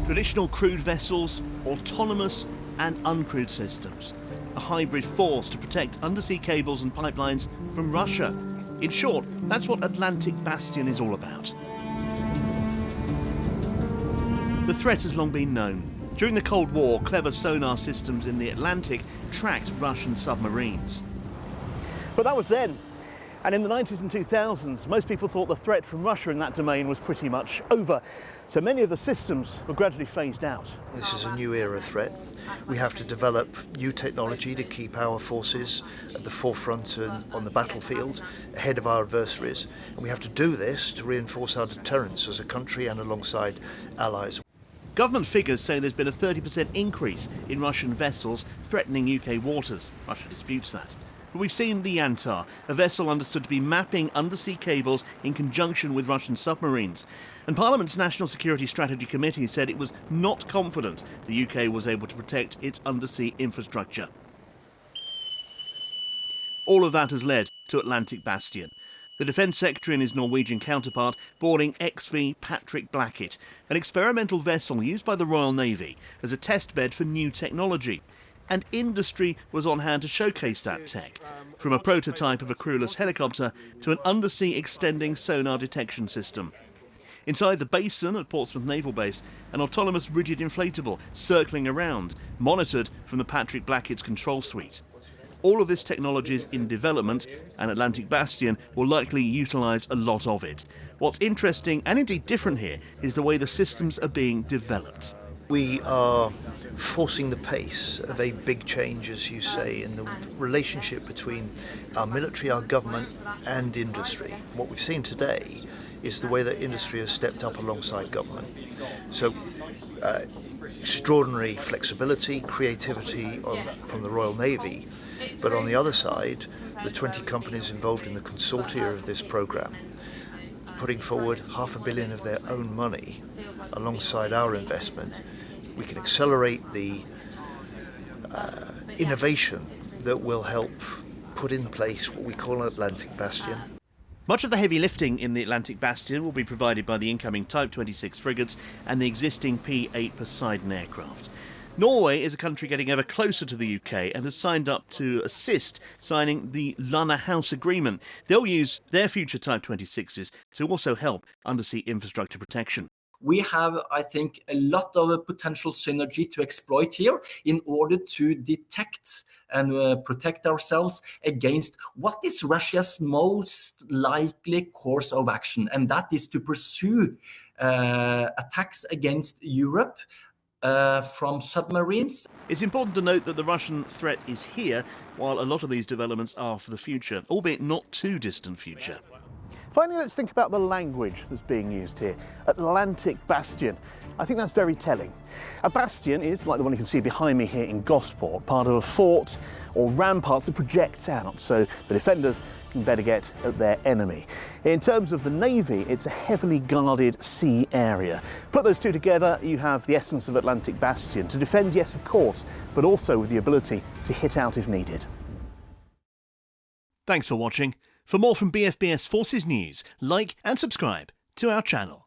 Traditional crewed vessels, autonomous and uncrewed systems. A hybrid force to protect undersea cables and pipelines from Russia. In short, that's what Atlantic Bastion is all about. The threat has long been known. During the Cold War, clever sonar systems in the Atlantic tracked Russian submarines. But that was then. And in the 90s and 2000s, most people thought the threat from Russia in that domain was pretty much over. So many of the systems were gradually phased out. This is a new era threat. We have to develop new technology to keep our forces at the forefront and on the battlefield, ahead of our adversaries. And we have to do this to reinforce our deterrence as a country and alongside allies. Government figures say there's been a 30% increase in Russian vessels threatening UK waters. Russia disputes that. But we've seen the Yantar, a vessel understood to be mapping undersea cables in conjunction with Russian submarines. And Parliament's National Security Strategy Committee said it was not confident the UK was able to protect its undersea infrastructure. All of that has led to Atlantic Bastion. The Defence Secretary and his Norwegian counterpart boarding XV Patrick Blackett, an experimental vessel used by the Royal Navy as a testbed for new technology. And industry was on hand to showcase that tech, from a prototype of a crewless helicopter to an undersea extending sonar detection system. Inside the basin at Portsmouth Naval Base, an autonomous rigid inflatable circling around, monitored from the Patrick Blackett's control suite. All of this technology is in development, and Atlantic Bastion will likely utilise a lot of it. What's interesting and indeed different here is the way the systems are being developed. We are forcing the pace of a big change, as you say, in the relationship between our military, our government and industry. What we've seen today is the way that industry has stepped up alongside government. So extraordinary flexibility, creativity from the Royal Navy, but on the other side, the 20 companies involved in the consortia of this programme, putting forward $500 million of their own money alongside our investment. We can accelerate the innovation that will help put in place what we call an Atlantic Bastion. Much of the heavy lifting in the Atlantic Bastion will be provided by the incoming Type 26 frigates and the existing P-8 Poseidon aircraft. Norway is a country getting ever closer to the UK and has signed up to assist signing the Lunner House Agreement. They'll use their future Type 26s to also help undersea infrastructure protection. We have, I think, a lot of potential synergy to exploit here in order to detect and protect ourselves against what is Russia's most likely course of action, and that is to pursue attacks against Europe from submarines. It's important to note that the Russian threat is here, while a lot of these developments are for the future, albeit not too distant future. Finally, let's think about the language that's being used here. Atlantic Bastion. I think that's very telling. A bastion is, like the one you can see behind me here in Gosport, part of a fort or ramparts that projects out so the defenders can better get at their enemy. In terms of the Navy, it's a heavily guarded sea area. Put those two together, you have the essence of Atlantic Bastion. To defend, yes, of course, but also with the ability to hit out if needed. Thanks for watching. For more from BFBS Forces News, like and subscribe to our channel.